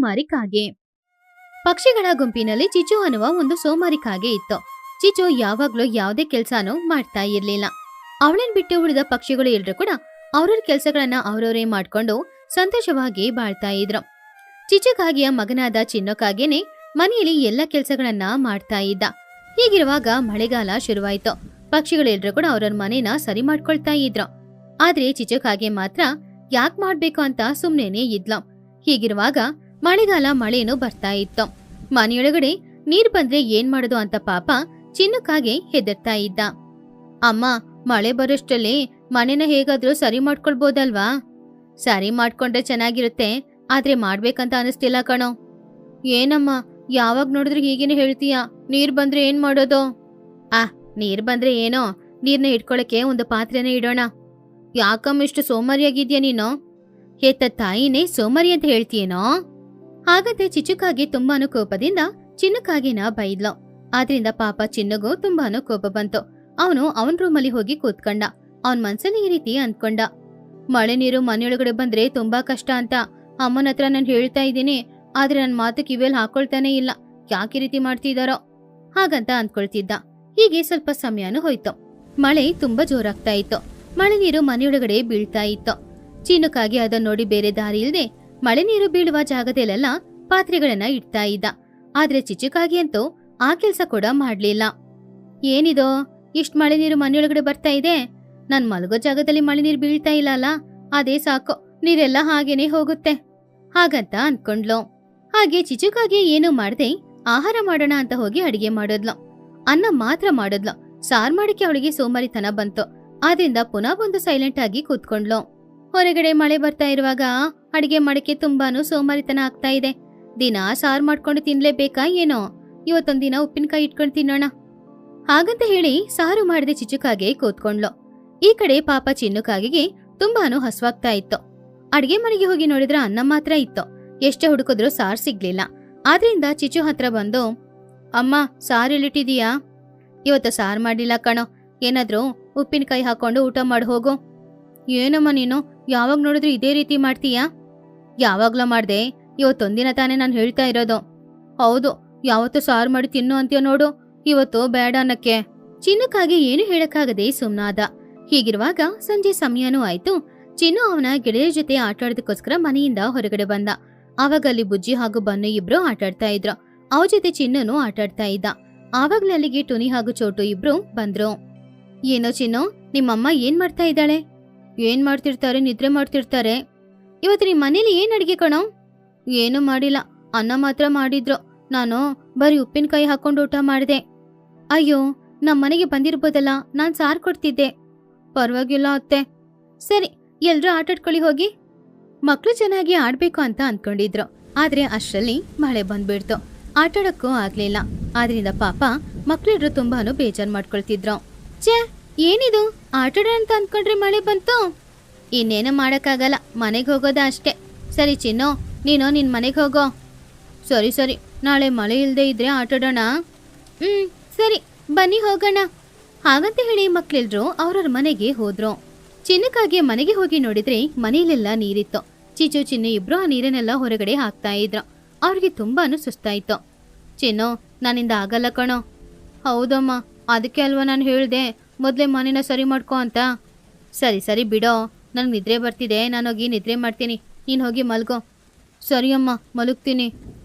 ಸೋಮಾರಿ ಕಾಗೆ. ಪಕ್ಷಿಗಳ ಗುಂಪಿನಲ್ಲಿ ಚಿಚು ಅನ್ನುವ ಒಂದು ಸೋಮಾರಿ ಕಾಗೆ ಇತ್ತು. ಚಿಚು ಯಾವಾಗ್ಲೂ ಯಾವುದೇ ಕೆಲ್ಸಾನು ಮಾಡ್ತಾ ಇರ್ಲಿಲ್ಲ. ಅವಳನ್ ಬಿಟ್ಟು ಉಳಿದ ಪಕ್ಷಿಗಳು ಎಲ್ರು ಕೂಡ ಅವ್ರವ್ರ ಕೆಲ್ಸಗಳನ್ನ ಅವ್ರವರೇ ಮಾಡ್ಕೊಂಡು ಸಂತೋಷವಾಗಿ ಬಾಳ್ತಾ ಇದ್ರು. ಚಿಚು ಕಾಗೆಯ ಮಗನಾದ ಚಿನ್ನು ಕಾಗೆನೆ ಮನೆಯಲ್ಲಿ ಎಲ್ಲ ಕೆಲ್ಸಗಳನ್ನ ಮಾಡ್ತಾ ಇದ್ದ. ಹೀಗಿರುವಾಗ ಮಳೆಗಾಲ ಶುರುವಾಯ್ತು. ಪಕ್ಷಿಗಳೆಲ್ರು ಕೂಡ ಅವ್ರವ್ರ ಮನೇನ ಸರಿ ಮಾಡ್ಕೊಳ್ತಾ ಇದ್ರು. ಆದ್ರೆ ಚಿಚು ಕಾಗೆ ಮಾತ್ರ ಯಾಕ್ ಮಾಡ್ಬೇಕು ಅಂತ ಸುಮ್ನೇನೆ ಇದ್ಲು. ಹೀಗಿರುವಾಗ ಮಳೆನೂ ಬರ್ತಾ ಇತ್ತು. ಮನೆಯೊಳಗಡೆ ನೀರ್ ಬಂದ್ರೆ ಏನ್ ಮಾಡೋದು ಅಂತ ಪಾಪ ಚಿನ್ನು ಕಾಗೆ ಹೆದರ್ತಾ ಇದ್ದ. ಅಮ್ಮ, ಮಳೆ ಬರೋಷ್ಟರಲ್ಲಿ ಮನೆನ ಹೇಗಾದ್ರೂ ಸರಿ ಮಾಡ್ಕೊಳ್ಬೋದಲ್ವಾ? ಸರಿ ಮಾಡ್ಕೊಂಡ್ರೆ ಚೆನ್ನಾಗಿರುತ್ತೆ, ಆದ್ರೆ ಮಾಡ್ಬೇಕಂತ ಅನಿಸ್ತಿಲ್ಲ ಕಣೋ. ಏನಮ್ಮ, ಯಾವಾಗ ನೋಡಿದ್ರು ಹೀಗೇನೆ ಹೇಳ್ತೀಯ? ನೀರ್ ಬಂದ್ರೆ ಏನ್ ಮಾಡೋದು? ನೀರ್ ಬಂದ್ರೆ ಏನೋ, ನೀರ್ನ ಇಟ್ಕೊಳಕ್ಕೆ ಒಂದು ಪಾತ್ರೆನೇ ಇಡೋಣ. ಯಾಕಮ್ಮ ಇಷ್ಟು ಸೋಮಾರಿಯಾಗಿದ್ಯಾ ನೀನು? ಹೆತ್ತ ತಾಯಿನೇ ಸೋಮಾರಿ ಅಂತ ಹೇಳ್ತೀಯೇನೋ? ಹಾಗಂತೆ ಚಿಚುಕಾಗಿ ತುಂಬಾನು ಕೋಪದಿಂದ ಚಿನ್ನುಕಾಗಿನ ಬೈದ್ಲು. ಆದ್ರಿಂದ ಪಾಪ ಚಿನ್ನುಗೂ ತುಂಬಾನು ಕೋಪ ಬಂತು. ಅವನು ಅವನ್ ರೂಮಲ್ಲಿ ಹೋಗಿ ಕೂತ್ಕೊಂಡ. ಅವನ್ ಮನ್ಸಲ್ಲಿ ಈ ರೀತಿ ಅಂದ್ಕೊಂಡ, ಮಳೆ ನೀರು ಮನೆಯೊಳಗಡೆ ಬಂದ್ರೆ ತುಂಬಾ ಕಷ್ಟ ಅಂತ ಅಮ್ಮನ ಹತ್ರ ನಾನು ಹೇಳ್ತಾ ಇದ್ದೀನಿ. ಆದ್ರೆ ನನ್ ಮಾತು ಕಿವಿಯಲ್ಲಿ ಹಾಕೊಳ್ತಾನೆ ಇಲ್ಲ. ಯಾಕೆ ರೀತಿ ಮಾಡ್ತಿದಾರೋ ಹಾಗಂತ ಅಂದ್ಕೊಳ್ತಿದ್ದ. ಹೀಗೆ ಸ್ವಲ್ಪ ಸಮಯನೂ ಹೋಯ್ತು. ಮಳೆ ತುಂಬಾ ಜೋರಾಗ್ತಾ ಇತ್ತು. ಮಳೆ ನೀರು ಮನೆಯೊಳಗಡೆ ಬೀಳ್ತಾ ಇತ್ತು. ಚಿನ್ನುಕಾಗಿ ಅದನ್ನ ನೋಡಿ ಬೇರೆ ದಾರಿ ಇಲ್ದೆ ಮಳೆ ನೀರು ಬೀಳುವ ಜಾಗದಲ್ಲೆಲ್ಲ ಪಾತ್ರೆಗಳನ್ನ ಇಡ್ತಾ ಇದ್ದ. ಆದ್ರೆ ಚಿಚುಕಾಗಿ ಅಂತೂ ಆ ಕೆಲ್ಸ ಕೂಡ ಮಾಡ್ಲಿಲ್ಲ. ಏನಿದೋ, ಇಷ್ಟ್ ಮಳೆ ನೀರು ಮನೆಯೊಳಗಡೆ ಬರ್ತಾ ಇದೆ, ನನ್ ಮಲಗೋ ಜಾಗದಲ್ಲಿ ಮಳೆ ನೀರು ಬೀಳ್ತಾ ಇಲ್ಲ ಅಲ್ಲ, ಅದೇ ಸಾಕು, ನೀರೆಲ್ಲ ಹಾಗೇನೆ ಹೋಗುತ್ತೆ ಹಾಗಂತ ಅನ್ಕೊಂಡ್ಲು. ಹಾಗೆ ಚಿಚುಕಾಗಿ ಏನು ಮಾಡ್ದೆ ಆಹಾರ ಮಾಡೋಣ ಅಂತ ಹೋಗಿ ಅಡಿಗೆ ಮಾಡೋದ್ಲು. ಅನ್ನ ಮಾತ್ರ ಮಾಡೋದ್ಲು. ಸಾರ್ ಮಾಡಕ್ಕೆ ಅವಳಿಗೆ ಸೋಮಾರಿತನ ಬಂತು. ಆದ್ರಿಂದ ಪುನಃ ಒಂದು ಸೈಲೆಂಟ್ ಆಗಿ ಕೂತ್ಕೊಂಡ್ಲು. ಹೊರಗಡೆ ಮಳೆ ಬರ್ತಾ ಇರುವಾಗ ಅಡಿಗೆ ಮಾಡಕ್ಕೆ ತುಂಬಾನು ಸೋಮಾರಿತನ ಆಗ್ತಾ ಇದೆ. ದಿನ ಸಾರ್ ಮಾಡ್ಕೊಂಡು ತಿನ್ಲೇಬೇಕಾ ಏನೋ? ಇವತ್ತೊಂದಿನ ಉಪ್ಪಿನಕಾಯಿ ಇಟ್ಕೊಂಡು ತಿನ್ನೋಣ ಹಾಗಂತ ಹೇಳಿ ಸಾರು ಮಾಡದೆ ಚಿಚುಕಾಗೆ ಕೂತ್ಕೊಂಡ್ಲು. ಈ ಕಡೆ ಪಾಪ ಚಿನ್ನುಕಾಗಿಗೆ ತುಂಬಾನು ಹಸ್ವಾಗ್ತಾ ಇತ್ತು. ಅಡ್ಗೆ ಮನೆಗೆ ಹೋಗಿ ನೋಡಿದ್ರ ಅನ್ನ ಮಾತ್ರ ಇತ್ತು. ಎಷ್ಟೇ ಹುಡುಕಿದ್ರು ಸಾರ್ ಸಿಗ್ಲಿಲ್ಲ. ಆದ್ರಿಂದ ಚಿಚು ಹತ್ರ ಬಂದು, ಅಮ್ಮ, ಸಾರ್ ಎಲ್ಲಿಟ್ಟಿದೀಯಾ? ಇವತ್ತು ಸಾರ್ ಮಾಡಿಲ್ಲ ಕಣೋ, ಏನಾದ್ರೂ ಉಪ್ಪಿನಕಾಯಿ ಹಾಕೊಂಡು ಊಟ ಮಾಡಿ ಹೋಗು. ಏನಮ್ಮ ನೀನು ಯಾವಾಗ ನೋಡಿದ್ರು ಇದೇ ರೀತಿ ಮಾಡ್ತೀಯಾ? ಯಾವಾಗ್ಲೂ ಮಾಡ್ದೆ, ಇವತ್ತೊಂದಿನ ತಾನೇ ನಾನು ಹೇಳ್ತಾ ಇರೋದು. ಹೌದು, ಯಾವತ್ತು ಸಾರು ಮಾಡಿ ತಿನ್ನು ಅಂತೀಯ ನೋಡು, ಇವತ್ತು ಬೇಡ ಅನ್ನಕ್ಕೆ. ಚಿನ್ನುಕಾಗಿ ಏನು ಹೇಳಕ್ಕಾಗದೆ ಸುಮ್ನಾದ. ಹೀಗಿರುವಾಗ ಸಂಜೆ ಸಮಯನೂ ಆಯ್ತು. ಚಿನ್ನು ಅವನ ಗೆಳೆಯರ ಜೊತೆ ಆಟಾಡೋದಕ್ಕೋಸ್ಕರ ಮನೆಯಿಂದ ಹೊರಗಡೆ ಬಂದ. ಆವಾಗ ಅಲ್ಲಿ ಬುಜ್ಜಿ ಹಾಗೂ ಬನ್ನು ಇಬ್ರು ಆಟಾಡ್ತಾ ಇದ್ರು. ಅವ್ರ ಜೊತೆ ಚಿನ್ನನು ಆಟಾಡ್ತಾ ಇದ್ದ. ಆವಾಗ್ಲೇ ಅಲ್ಲಿಗೆ ಟುನಿ ಹಾಗೂ ಚೋಟು ಇಬ್ರು ಬಂದ್ರು. ಏನೋ ಚಿನ್ನು, ನಿಮ್ಮಮ್ಮ ಏನ್ ಮಾಡ್ತಾ ಇದ್ದಾಳೆ? ಏನ್ ಮಾಡ್ತಿರ್ತಾರೆ? ನಿದ್ರೆ ಮಾಡ್ತಿರ್ತಾರೆ. ಇವತ್ತು ನಿಮ್ ಮನೇಲಿ ಏನ್ ಅಡಿಗೆ ಕಣೋ? ಏನು ಮಾಡಿಲ್ಲ, ಅನ್ನ ಮಾತ್ರ ಮಾಡಿದ್ರು. ನಾನು ಬರೀ ಉಪ್ಪಿನಕಾಯಿ ಹಾಕೊಂಡು ಊಟ ಮಾಡಿದೆ. ಅಯ್ಯೋ, ನಮ್ಮನೆಗೆ ಬಂದಿರ್ಬೋದಲ್ಲ, ನಾನ್ ಸಾರ್ ಕೊಡ್ತಿದ್ದೆ. ಪರವಾಗಿಲ್ಲ ಅತ್ತೆ. ಸರಿ, ಎಲ್ರೂ ಆಟಾಡ್ಕೊಳ್ಳಿ ಹೋಗಿ. ಮಕ್ಳು ಚೆನ್ನಾಗಿ ಆಡ್ಬೇಕು ಅಂತ ಅನ್ಕೊಂಡಿದ್ರು. ಆದ್ರೆ ಅಷ್ಟರಲ್ಲಿ ಮಳೆ ಬಂದ್ಬಿಡ್ತು. ಆಟಾಡಕ್ಕೂ ಆಗ್ಲಿಲ್ಲ. ಆದ್ರಿಂದ ಪಾಪ ಮಕ್ಳೆಲ್ರು ತುಂಬಾನು ಬೇಜಾರ್ ಮಾಡ್ಕೊಳ್ತಿದ್ರು. ಛೇ, ಏನಿದು, ಆಟಾಡ ಅಂತ ಅನ್ಕೊಂಡ್ರೆ ಮಳೆ ಬಂತು. ಇನ್ನೇನು ಮಾಡಕ್ಕಾಗಲ್ಲ, ಮನೆಗೆ ಹೋಗೋದ ಅಷ್ಟೇ. ಸರಿ ಚಿನ್ನು, ನೀನು ನಿನ್ ಮನೆಗೆ ಹೋಗೋ. ಸರಿ ಸರಿ, ನಾಳೆ ಮಳೆ ಇಲ್ದೇ ಇದ್ರೆ ಆಟಾಡೋಣ. ಸರಿ, ಬನ್ನಿ ಹೋಗೋಣ ಹಾಗಂತ ಹೇಳಿ ಮಕ್ಳೆಲ್ರು ಅವ್ರವ್ರ ಮನೆಗೆ ಹೋದ್ರು. ಚಿನ್ನಕ್ಕಾಗಿ ಮನೆಗೆ ಹೋಗಿ ನೋಡಿದ್ರೆ ಮನೆಯಲ್ಲೆಲ್ಲ ನೀರಿತ್ತು. ಚಿಚು ಚಿನ್ನು ಇಬ್ರು ಆ ನೀರನ್ನೆಲ್ಲ ಹೊರಗಡೆ ಹಾಕ್ತಾ ಇದ್ರು. ಅವ್ರಿಗೆ ತುಂಬಾನು ಸುಸ್ತಾಯ್ತು. ಚಿನ್ನು, ನನ್ನಿಂದ ಆಗಲ್ಲ ಕಣೋ. ಹೌದಮ್ಮ, ಅದಕ್ಕೆ ಅಲ್ವಾ ನಾನು ಹೇಳ್ದೆ ಮೊದ್ಲೇ ಮನೇನ ಸರಿ ಮಾಡ್ಕೊ ಅಂತ. ಸರಿ ಸರಿ ಬಿಡೋ, ನನಗೆ ನಿದ್ರೆ ಬರ್ತಿದೆ, ನಾನೋಗಿ ನಿದ್ರೆ ಮಾಡ್ತೀನಿ, ನೀನು ಹೋಗಿ ಮಲ್ಗೋ. ಸರಿ ಅಮ್ಮ, ಮಲಗ್ತೀನಿ.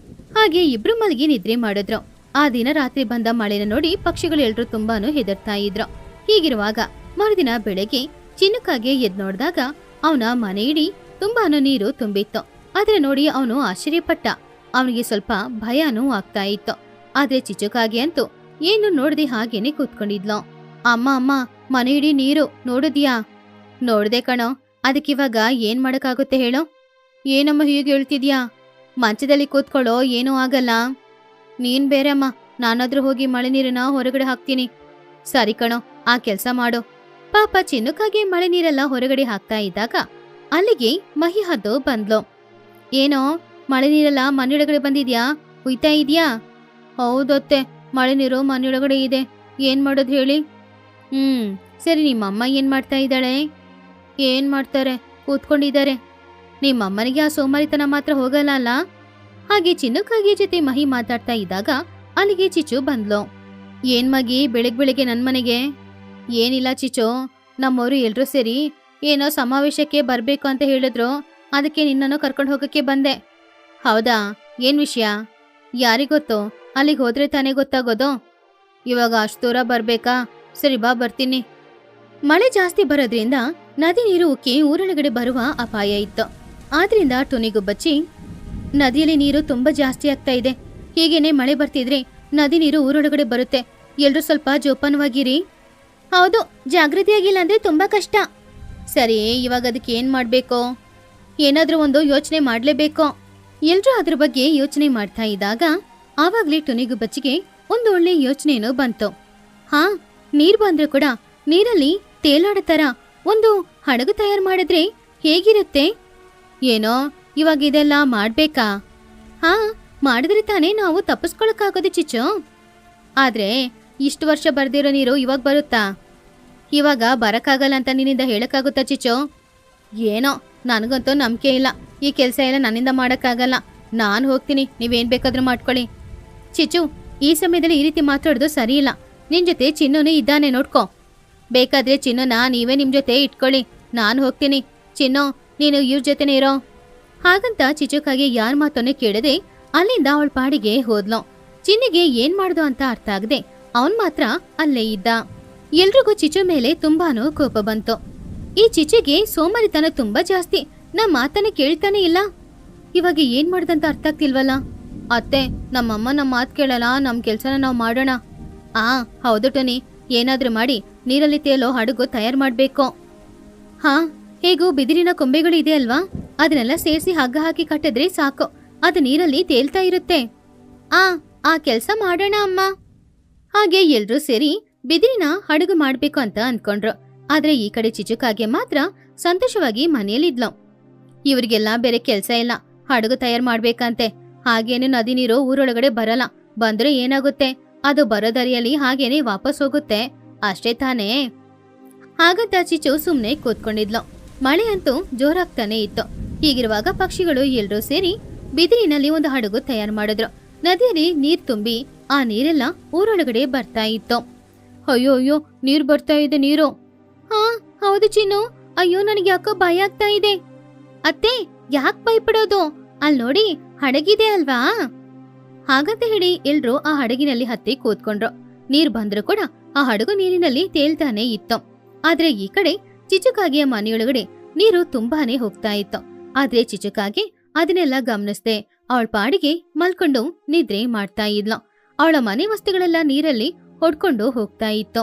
ಹಾಗೆ ಇಬ್ರು ಮಲಗಿ ನಿದ್ರೆ ಮಾಡಿದ್ರು. ಆ ದಿನ ರಾತ್ರಿ ಬಂದ ಮಳೆನ ನೋಡಿ ಪಕ್ಷಿಗಳು ಎಲ್ರು ತುಂಬಾನು ಹೆದರ್ತಾ ಇದ್ರು. ಹೀಗಿರುವಾಗ ಮರುದಿನ ಬೆಳಗ್ಗೆ ಚಿನ್ನುಕಾಗೆ ಎದ್ ನೋಡಿದಾಗ ಅವನ ಮನೆ ಇಡೀ ತುಂಬಾನು ನೀರು ತುಂಬಿತ್ತು. ಆದ್ರೆ ನೋಡಿ ಅವನು ಆಶ್ಚರ್ಯಪಟ್ಟ. ಅವನಿಗೆ ಸ್ವಲ್ಪ ಭಯನೂ ಆಗ್ತಾ ಇತ್ತು. ಆದ್ರೆ ಚಿಚುಕಾಗೆ ಅಂತೂ ಏನು ನೋಡದೆ ಹಾಗೇನೆ ಕೂತ್ಕೊಂಡಿದ್ಲು. ಅಮ್ಮ ಅಮ್ಮ, ಮನೆ ಇಡೀ ನೀರು, ನೋಡಿದ್ಯಾ? ನೋಡ್ದೆ ಕಣೋ, ಅದಕ್ಕಿವಾಗ ಏನ್ ಮಾಡಕ್ಕಾಗುತ್ತೆ ಹೇಳೋ? ಏನಮ್ಮ ಹೀಗೆ ಹೇಳ್ತಿದ್ಯಾ? ಮಂಚದಲ್ಲಿ ಕೂತ್ಕೊಳ್ಳೋ, ಏನೂ ಆಗಲ್ಲ. ನೀನ್ ಬೇರೆ ಅಮ್ಮ, ನಾನಾದ್ರೂ ಹೋಗಿ ಮಳೆ ನೀರನ್ನ ಹೊರಗಡೆ ಹಾಕ್ತೀನಿ. ಸರಿ ಕಣೋ, ಆ ಕೆಲ್ಸ ಮಾಡು. ಪಾಪ ಚಿನ್ನುಕಾಗೆ ಮಳೆ ನೀರೆಲ್ಲ ಹೊರಗಡೆ ಹಾಕ್ತಾ ಇದ್ದಾಗ ಅಲ್ಲಿಗೆ ಮಹಿ ಹದ್ದು ಬಂದ್ಲು. ಏನೋ, ಮಳೆ ನೀರೆಲ್ಲ ಮನೆಯೊಳಗಡೆ ಬಂದಿದ್ಯಾ? ಉಯ್ತಾ ಇದ್ಯಾ? ಹೌದತ್ತೆ, ಮಳೆ ನೀರು ಮನೆಯೊಳಗಡೆ ಇದೆ, ಏನ್ ಮಾಡೋದು ಹೇಳಿ? ಸರಿ, ನಿಮ್ಮಮ್ಮ ಏನ್ ಮಾಡ್ತಾ ಇದ್ದಾಳೆ? ಏನ್ ಮಾಡ್ತಾರೆ, ಕೂತ್ಕೊಂಡಿದ್ದಾರೆ. ನಿಮ್ಮಮ್ಮನಿಗೆ ಆ ಸೋಮಾರಿತನ ಮಾತ್ರ ಹೋಗಲ್ಲ ಅಲ್ಲ? ಹಾಗೆ ಚಿನ್ನಕ್ಕಾಗಿ ಜೊತೆ ಮಹಿ ಮಾತಾಡ್ತಾ ಇದ್ದಾಗ ಅಲ್ಲಿಗೆ ಚಿಚ್ಚು ಬಂದ್ಲು. ಏನ್ ಮಗಿ ಬೆಳಿಗ್ಗೆ ನನ್ ಮನೆಗೆ? ಏನಿಲ್ಲ ಚಿಚ್ಚು, ನಮ್ಮವರು ಎಲ್ರೂ ಸೇರಿ ಏನೋ ಸಮಾವೇಶಕ್ಕೆ ಬರ್ಬೇಕು ಅಂತ ಹೇಳಿದ್ರು, ಅದಕ್ಕೆ ನಿನ್ನನ್ನು ಕರ್ಕೊಂಡು ಹೋಗಕ್ಕೆ ಬಂದೆ. ಹೌದಾ, ಏನ್ ವಿಷಯ? ಯಾರಿಗೊತ್ತು, ಅಲ್ಲಿಗೆ ಹೋದ್ರೆ ತಾನೇ ಗೊತ್ತಾಗೋದು. ಇವಾಗ ಅಷ್ಟು ದೂರ ಬರ್ಬೇಕಾ? ಸರಿ ಬಾ, ಬರ್ತೀನಿ. ಮಳೆ ಜಾಸ್ತಿ ಬರೋದ್ರಿಂದ ನದಿ ನೀರು ಉಕ್ಕಿ ಊರೊಳಗಡೆ ಬರುವ ಅಪಾಯ ಇತ್ತು. ಆದ್ರಿಂದ ಟುನಿಗುಬ್ಬಚ್ಚಿ, ನದಿಯಲ್ಲಿ ನೀರು ತುಂಬಾ ಜಾಸ್ತಿ ಆಗ್ತಾ ಇದೆ, ಹೀಗೇನೆ ಮಳೆ ಬರ್ತಿದ್ರೆ ನದಿ ನೀರು ಊರೊಳಗಡೆ ಬರುತ್ತೆ, ಎಲ್ರೂ ಸ್ವಲ್ಪ ಜೋಪಾನವಾಗಿರಿ. ಹೌದು, ಜಾಗೃತಿಯಾಗಿಲ್ಲ ಅಂದ್ರೆ ತುಂಬಾ ಕಷ್ಟ. ಸರಿ, ಇವಾಗ ಅದಕ್ಕೆ ಏನ್ ಮಾಡ್ಬೇಕು? ಏನಾದ್ರೂ ಒಂದು ಯೋಚನೆ ಮಾಡ್ಲೇಬೇಕು. ಎಲ್ರೂ ಅದ್ರ ಬಗ್ಗೆ ಯೋಚನೆ ಮಾಡ್ತಾ ಇದ್ದಾಗ ಆವಾಗ್ಲೇ ಟುನಿಗುಬ್ಬಚ್ಚಿಗೆ ಒಂದು ಒಳ್ಳೆ ಯೋಚನೆನೂ ಬಂತು. ಹಾ, ನೀರ್ ಬಂದ್ರೆ ಕೂಡ ನೀರಲ್ಲಿ ತೇಲಾಡೋ ತರ ಒಂದು ಹಡಗು ತಯಾರು ಮಾಡಿದ್ರೆ ಹೇಗಿರುತ್ತೆ? ಏನೋ ಇವಾಗ ಇದೆಲ್ಲ ಮಾಡ್ಬೇಕಾ? ಹಾ, ಮಾಡಿದ್ರೆ ತಾನೇ ನಾವು ತಪ್ಪಿಸ್ಕೊಳಕ್ಕಾಗೋದು ಚಿಚ್ಚು. ಆದ್ರೆ ಇಷ್ಟು ವರ್ಷ ಬರ್ದಿರೋ ನೀರು ಇವಾಗ ಬರುತ್ತಾ? ಇವಾಗ ಬರಕ್ಕಾಗಲ್ಲ ಅಂತ ನಿನ್ನಿಂದ ಹೇಳಕ್ಕಾಗುತ್ತಾ ಚಿಚ್ಚು? ಏನೋ ನನಗಂತೂ ನಂಬಿಕೆ ಇಲ್ಲ, ಈ ಕೆಲಸ ಎಲ್ಲ ನನ್ನಿಂದ ಮಾಡಕ್ಕಾಗಲ್ಲ. ನಾನು ಹೋಗ್ತೀನಿ, ನೀವೇನ್ ಬೇಕಾದ್ರೂ ಮಾಡ್ಕೊಳ್ಳಿ. ಚಿಚ್ಚು, ಈ ಸಮಯದಲ್ಲಿ ಈ ರೀತಿ ಮಾತಾಡೋದು ಸರಿ ಇಲ್ಲ. ನಿನ್ ಜೊತೆ ಚಿನ್ನೂನು ಇದ್ದಾನೆ, ನೋಡ್ಕೊ. ಬೇಕಾದ್ರೆ ಚಿನ್ನೂನ ನೀವೇ ನಿಮ್ ಜೊತೆ ಇಟ್ಕೊಳ್ಳಿ, ನಾನು ಹೋಗ್ತೀನಿ. ಚಿನ್ನು, ನೀನು ಇವ್ರ ಜೊತೆನೇ ಇರೋ. ಹಾಗಂತ ಚಿಚ್ಚುಕಾಗೆ ಯಾರ ಮಾತನ್ನೇ ಕೇಳದೆ ಅಲ್ಲಿಂದ ಅವಳ ಪಾಡಿಗೆ ಹೋದ್ಲು. ಚಿನ್ನಿಗೆ ಏನ್ ಮಾಡ್ದು ಅಂತ ಅರ್ಥ ಆಗದೆ ಅವನ್ ಮಾತ್ರ ಅಲ್ಲೇ ಇದ್ದ. ಎಲ್ರಿಗೂ ಚಿಚ್ಚು ಮೇಲೆ ತುಂಬಾನು ಕೋಪ ಬಂತು. ಈ ಚಿಚ್ಚುಗೆ ಸೋಮಾರಿತನ ತುಂಬಾ ಜಾಸ್ತಿ, ನಾ ಮಾತನ್ನ ಕೇಳ್ತಾನೆ ಇಲ್ಲ. ಇವಾಗ ಏನ್ ಮಾಡ್ದಂತ ಅರ್ಥ ಆಗ್ತಿಲ್ವಲ್ಲ. ಅತ್ತೆ, ನಮ್ಮಮ್ಮ ನಮ್ ಮಾತ್ ಕೇಳಲ್ಲ, ನಮ್ ಕೆಲ್ಸನ ನಾವ್ ಮಾಡೋಣ. ಹೌದು ಟೋನಿ, ಏನಾದ್ರೂ ಮಾಡಿ ನೀರಲ್ಲಿ ತೇಲೋ ಹಡಗು ತಯಾರು ಮಾಡ್ಬೇಕು. ಹಾ, ಹೇಗೂ ಬಿದಿರಿನ ಕೊಂಬೆಗಳು ಇದೆ ಅಲ್ವಾ, ಅದನ್ನೆಲ್ಲ ಸೇರಿಸಿ ಹಗ್ಗ ಹಾಕಿ ಕಟ್ಟಿದ್ರೆ ಸಾಕು, ಅದು ನೀರಲ್ಲಿ ತೇಲ್ತಾ ಇರುತ್ತೆ. ಆ ಕೆಲ್ಸ ಮಾಡೋಣ ಅಮ್ಮ. ಹಾಗೆ ಎಲ್ರೂ ಸೇರಿ ಬಿದಿರಿನ ಹಡಗು ಮಾಡ್ಬೇಕು ಅಂತ ಅನ್ಕೊಂಡ್ರು. ಆದ್ರೆ ಈ ಕಡೆ ಚಿಚುಕಾಗೆ ಮಾತ್ರ ಸಂತೋಷವಾಗಿ ಮನೆಯಲ್ಲಿದ್ಲು. ಇವ್ರಿಗೆಲ್ಲ ಬೇರೆ ಕೆಲ್ಸ ಇಲ್ಲ, ಹಡಗು ತಯಾರು ಮಾಡ್ಬೇಕಂತೆ. ಹಾಗೇನು ನದಿ ನೀರು ಊರೊಳಗಡೆ ಬರಲ್ಲ, ಬಂದ್ರೆ ಏನಾಗುತ್ತೆ, ಅದು ಬರೋ ದಾರಿಯಲ್ಲಿ ಹಾಗೇನೆ ವಾಪಸ್ ಹೋಗುತ್ತೆ, ಅಷ್ಟೇ ತಾನೇ. ಹಾಗಂತ ಚಿಚ್ಚು ಸುಮ್ನೆ ಕೂತ್ಕೊಂಡಿದ್ಲು. ಮಳೆ ಅಂತೂ ಜೋರಾಗ್ತಾನೆ ಇತ್ತು. ಹೀಗಿರುವಾಗ ಪಕ್ಷಿಗಳು ಎಲ್ರೂ ಸೇರಿ ಬಿದಿರಿನಲ್ಲಿ ಒಂದು ಹಡಗು ತಯಾರು ಮಾಡಿದ್ರು. ನದಿಯಲ್ಲಿ ನೀರ್ ತುಂಬಿ ಆ ನೀರೆಲ್ಲ ಊರೊಳಗಡೆ ಬರ್ತಾ ಇತ್ತು. ಅಯ್ಯೋ ಅಯ್ಯೋ, ನೀರ್ ಬರ್ತಾ ಇದೆ ನೀರು. ಹಾ ಹೌದು ಚಿನ್ನು, ಅಯ್ಯೋ ನನಗೆ ಯಾಕೋ ಭಯ ಆಗ್ತಾ ಇದೆ. ಅತ್ತೆ, ಯಾಕೆ ಭಯಪಡೋದು? ಅಲ್ಲಿ ನೋಡಿ, ಹಡಗಿದೆ ಅಲ್ವಾ? ಹಾಗಂತ ಹೇಳಿ ಎಲ್ರೂ ಆ ಹಡಗಿನಲ್ಲಿ ಹತ್ತಿ ಕೂತ್ಕೊಂಡ್ರು. ನೀರ್ ಬಂದ್ರು ಕೂಡ ಆ ಹಡಗು ನೀರಿನಲ್ಲಿ ತೇಲ್ತಾನೆ ಇತ್ತು. ಆದ್ರೆ ಈ ಕಡೆ ಚಿಚುಕಾಗಿಯ ಮನೆಯೊಳಗಡೆ ನೀರು ತುಂಬಾನೇ ಹೋಗ್ತಾ ಇತ್ತು. ಆದ್ರೆ ಚಿಚುಕಾಗಿ ಅದನ್ನೆಲ್ಲ ಗಮನಿಸ್ದೆ ಅವಳ ಪಾಡಿಗೆ ಮಲ್ಕೊಂಡು ನಿದ್ರೆ ಮಾಡ್ತಾ ಇದ್ಲು. ಅವಳ ಮನೆ ವಸ್ತುಗಳೆಲ್ಲ ನೀರಲ್ಲಿ ಹೊಡ್ಕೊಂಡು ಹೋಗ್ತಾ ಇತ್ತು.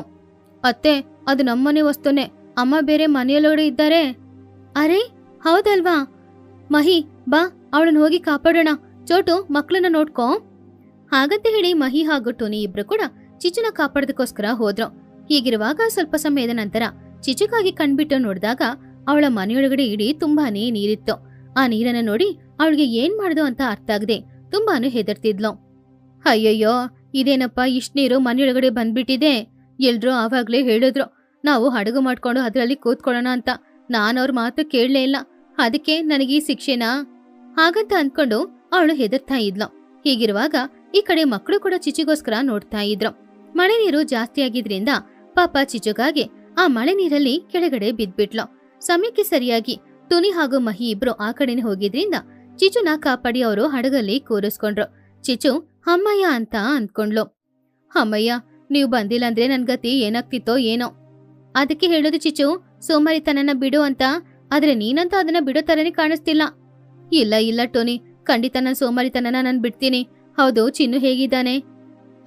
ಅತ್ತೆ, ಅದು ನಮ್ಮನೆ ವಸ್ತುನೇ, ಅಮ್ಮ ಬೇರೆ ಮನೆಯೊಳಗಡೆ ಇದ್ದಾರೆ. ಅರೆ ಹೌದಲ್ವಾ? ಮಹಿ ಬಾ, ಅವಳನ್ನ ಹೋಗಿ ಕಾಪಾಡೋಣ. ಚೋಟು, ಮಕ್ಕಳನ್ನ ನೋಡ್ಕೋ. ಹಾಗಂತ ಹೇಳಿ ಮಹಿ ಹಾಗೂ ಟೋನಿ ಇಬ್ರು ಕೂಡ ಚಿಚುನ ಕಾಪಾಡೋದಕ್ಕೋಸ್ಕರ ಹೋದ್ರು. ಹೀಗಿರುವಾಗ ಸ್ವಲ್ಪ ಸಮಯದ ನಂತರ ಚಿಚುಕಾಗಿ ಕಣ್ಬಿಟ್ಟು ನೋಡಿದಾಗ ಅವಳ ಮನೆಯೊಳಗಡೆ ಇಡೀ ತುಂಬಾನೇ ನೀರಿತ್ತು. ಆ ನೀರನ್ನ ನೋಡಿ ಅವಳಿಗೆ ಏನ್ ಮಾಡ್ದು ಅಂತ ಅರ್ಥ ಆಗದೆ ತುಂಬಾನು ಹೆದರ್ತಿದ್ಲು. ಅಯ್ಯಯ್ಯೋ, ಇದೇನಪ್ಪ ಇಷ್ಟ ನೀರು ಮನೆಯೊಳಗಡೆ ಬಂದ್ಬಿಟ್ಟಿದೆ. ಎಲ್ರೂ ಆವಾಗ್ಲೇ ಹೇಳಿದ್ರು ನಾವು ಹಡಗು ಮಾಡ್ಕೊಂಡು ಅದರಲ್ಲಿ ಕೂತ್ಕೊಳ್ಳೋಣ ಅಂತ. ನಾನವ್ರ ಮಾತು ಕೇಳಲೇ ಇಲ್ಲ, ಅದಕ್ಕೆ ನನಗೆ ಈ ಶಿಕ್ಷೆನಾ? ಹಾಗಂತ ಅಂದ್ಕೊಂಡು ಅವಳು ಹೆದರ್ತಾ ಇದ್ಲು. ಹೀಗಿರುವಾಗ ಈ ಕಡೆ ಮಕ್ಕಳು ಕೂಡ ಚಿಚುಗೋಸ್ಕರ ನೋಡ್ತಾ ಇದ್ರು. ಮಳೆ ನೀರು ಜಾಸ್ತಿ ಆಗಿದ್ರಿಂದ ಪಾಪ ಚಿಚುಗಾಗಿ ಆ ಮಳೆ ನೀರಲ್ಲಿ ಕೆಳಗಡೆ ಬಿದ್ಬಿಟ್ಲು. ಸಮಯಕ್ಕೆ ಸರಿಯಾಗಿ ಟುನಿ ಹಾಗೂ ಮಹಿ ಇಬ್ರು ಆ ಕಡೆನೆ ಹೋಗಿದ್ರಿಂದ ಚಿಚುನ ಕಾಪಾಡಿ ಅವರು ಹಡಗಲ್ಲಿ ಕೂರಿಸ್ಕೊಂಡ್ರು. ಚಿಚು ಅಮ್ಮಯ್ಯ ಅಂತ ಅಂದ್ಕೊಂಡ್ಲು. ಅಮ್ಮಯ್ಯ, ನೀವು ಬಂದಿಲ್ಲ ಅಂದ್ರೆ ನನ್ ಗತಿ ಏನಾಗ್ತಿತ್ತೋ ಏನೋ. ಅದಕ್ಕೆ ಹೇಳೋದು ಚಿಚು, ಸೋಮಾರಿತನನ ಬಿಡು ಅಂತ. ಆದ್ರೆ ನೀನಂತ ಅದನ್ನ ಬಿಡೋ ತರನೇ ಕಾಣಿಸ್ತಿಲ್ಲ. ಇಲ್ಲ ಇಲ್ಲ ಟೋನಿ, ಖಂಡಿತ ನನ್ ಸೋಮಾರಿತನನ ನಾನ್ ಬಿಡ್ತೀನಿ. ಹೌದು, ಚಿನ್ನು ಹೇಗಿದ್ದಾನೆ?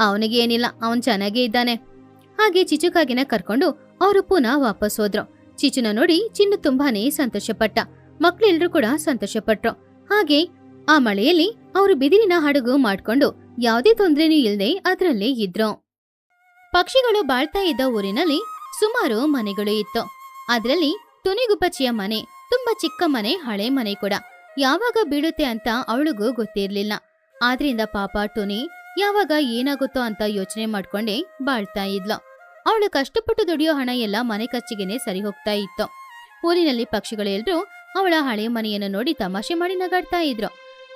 ಅವನಿಗೆ ಏನಿಲ್ಲ, ಅವನ್ ಚೆನ್ನಾಗೇ ಇದ್ದಾನೆ. ಹಾಗೆ ಚಿಚುಕಾಗಿನ ಕರ್ಕೊಂಡು ಅವರು ಪುನಃ ವಾಪಸ್ ಹೋದ್ರು. ಚಿಚುನ ನೋಡಿ ಚಿನ್ನು ತುಂಬಾನೇ ಸಂತೋಷಪಟ್ಟ. ಮಕ್ಳೆಲ್ರೂ ಕೂಡ ಸಂತೋಷಪಟ್ರು. ಹಾಗೆ ಆ ಮಳೆಯಲ್ಲಿ ಅವರು ಬಿದಿರಿನ ಹಡಗು ಮಾಡ್ಕೊಂಡು ಯಾವುದೇ ತೊಂದ್ರೆನೂ ಇಲ್ಲದೆ ಅದರಲ್ಲೇ ಇದ್ರು. ಪಕ್ಷಿಗಳು ಬಾಳ್ತಾ ಇದ್ದ ಊರಿನಲ್ಲಿ ಸುಮಾರು ಮನೆಗಳು ಇತ್ತು. ಅದರಲ್ಲಿ ಟುನಿಗುಬ್ಬಚ್ಚಿಯ ಮನೆ ತುಂಬಾ ಚಿಕ್ಕ ಮನೆ, ಹಳೆ ಮನೆ ಕೂಡ. ಯಾವಾಗ ಬೀಳುತ್ತೆ ಅಂತ ಅವಳಿಗೂ ಗೊತ್ತಿರ್ಲಿಲ್ಲ. ಆದ್ರಿಂದ ಪಾಪ ಟುನಿ ಯಾವಾಗ ಏನಾಗುತ್ತೋ ಅಂತ ಯೋಚನೆ ಮಾಡ್ಕೊಂಡೇ ಬಾಳ್ತಾ ಇದ್ಲು. ಅವಳು ಕಷ್ಟಪಟ್ಟು ದುಡಿಯೋ ಹಣ ಎಲ್ಲ ಮನೆ ಖರ್ಚಿಗೆನೆ ಸರಿ ಹೋಗ್ತಾ ಇತ್ತು. ಊರಿನಲ್ಲಿ ಪಕ್ಷಿಗಳೆಲ್ಲರೂ ಅವಳ ಹಳೆ ಮನೆಯನ್ನು ನೋಡಿ ತಮಾಷೆ ಮಾಡಿ ನಗಾಡ್ತಾ ಇದ್ರು.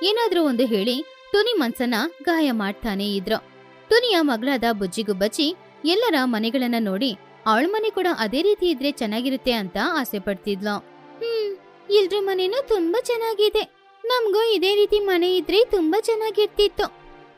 ಏನಾದ್ರೂ ಒಂದು ಹೇಳಿ ಟುನಿ ಮನ್ಸನ್ನ ಗಾಯ ಮಾಡ್ತಾನೆ ಇದ್ರು. ಟುನಿಯ ಮಗಳಾದ ಬುಜ್ಜಿಗುಬ್ಬಚ್ಚಿ ಎಲ್ಲರ ಮನೆಗಳನ್ನ ನೋಡಿ ಅವಳ ಮನೆ ಕೂಡ ಅದೇ ರೀತಿ ಇದ್ರೆ ಚೆನ್ನಾಗಿರುತ್ತೆ ಅಂತ ಆಸೆ ಪಡ್ತಿದ್ಲು. ಎಲ್ರ ಮನೆನೂ ತುಂಬಾ ಚೆನ್ನಾಗಿದೆ, ನಮ್ಗೂ ಇದೇ ರೀತಿ ಮನೆ ಇದ್ರೆ ತುಂಬಾ ಚೆನ್ನಾಗಿರ್ತಿತ್ತು.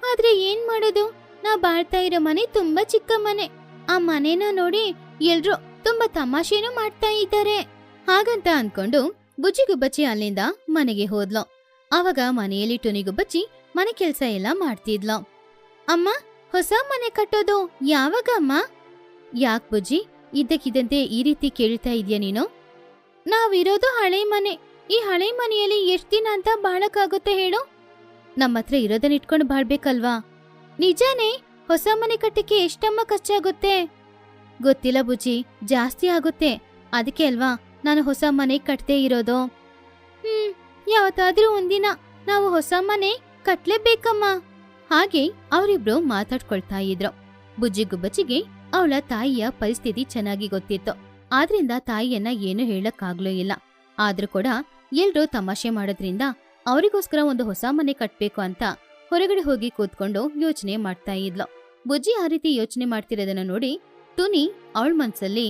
ಆದ್ರೆ ಏನ್ ಮಾಡೋದು, ನಾ ಬಾಳ್ತಾ ಇರೋ ಮನೆ ತುಂಬಾ ಚಿಕ್ಕ ಮನೆ. ಆ ಮನೇನ ನೋಡಿ ಎಲ್ರು ತುಂಬಾ ತಮಾಷೆನೂ ಮಾಡ್ತಾ ಇದ್ದಾರೆ. ಹಾಗಂತ ಅನ್ಕೊಂಡು ಬುಜ್ಜಿಗುಬ್ಬಚ್ಚಿ ಅಲ್ಲಿಂದ ಮನೆಗೆ ಹೋದ್ಲು. ಆವಾಗ ಮನೆಯಲ್ಲಿ ಟುನಿಗುಬ್ಬಚ್ಚಿ ಮನೆ ಕೆಲ್ಸ ಎಲ್ಲ ಮಾಡ್ತಿದ್ಲು. ಅಮ್ಮ, ಹೊಸ ಮನೆ ಕಟ್ಟೋದು ಯಾವಾಗ ಅಮ್ಮ? ಯಾಕ್ ಬುಜ್ಜಿ, ಇದ್ದಕ್ಕಿದ್ದಂತೆ ಈ ರೀತಿ ಕೇಳ್ತಾ ಇದೀಯ ನೀನು? ನಾವಿರೋದು ಹಳೆ ಮನೆ. ಈ ಹಳೆ ಮನೆಯಲ್ಲಿ ಎಷ್ಟ್ ದಿನ ಅಂತ ಬಾಳಕ್ಕಾಗುತ್ತೆ ಹೇಳು? ನಮ್ಮ ಹತ್ರ ಇರೋದನ್ನ ಇಟ್ಕೊಂಡು ಬಾಳ್ಬೇಕಲ್ವಾ? ನಿಜಾನೇ? ಹೊಸ ಮನೆ ಕಟ್ಟಕ್ಕೆ ಎಷ್ಟಮ್ಮ ಖರ್ಚಾಗುತ್ತೆ? ಗೊತ್ತಿಲ್ಲ ಬುಜ್ಜಿ, ಜಾಸ್ತಿ ಆಗುತ್ತೆ. ಅದಕ್ಕೆ ಅಲ್ವಾ ನಾನು ಹೊಸ ಮನೆ ಕಟ್ಟದೇ ಇರೋದು. ಯಾವತ್ತಾದ್ರೂ ಒಂದಿನ ನಾವು ಹೊಸ ಮನೆ ಕಟ್ಲೇಬೇಕಮ್ಮ. ಹಾಗೆ ಅವರಿಬ್ರು ಮಾತಾಡ್ಕೊಳ್ತಾ ಇದ್ರು. ಬುಜ್ಜಿಗುಬ್ಬಚ್ಚಿಗೆ ಅವಳ ತಾಯಿಯ ಪರಿಸ್ಥಿತಿ ಚೆನ್ನಾಗಿ ಗೊತ್ತಿತ್ತು. ಆದ್ರಿಂದ ತಾಯಿಯನ್ನ ಏನು ಹೇಳಕ್ಕಾಗ್ಲೂ ಇಲ್ಲ. ಆದ್ರೂ ಕೂಡ ಎಲ್ರೂ ತಮಾಷೆ ಮಾಡೋದ್ರಿಂದ ಅವರಿಗೋಸ್ಕರ ಒಂದು ಹೊಸ ಮನೆ ಕಟ್ಬೇಕು ಅಂತ ಹೊರಗಡೆ ಹೋಗಿ ಕೂತ್ಕೊಂಡು ಯೋಚನೆ ಮಾಡ್ತಾ ಇದ್ಲು. ಬುಜ್ಜಿ ಆ ರೀತಿ ಯೋಚನೆ ಮಾಡ್ತಿರೋದನ್ನ ನೋಡಿ ಟುನಿ ಅವಳ ಮನ್ಸಲ್ಲಿ,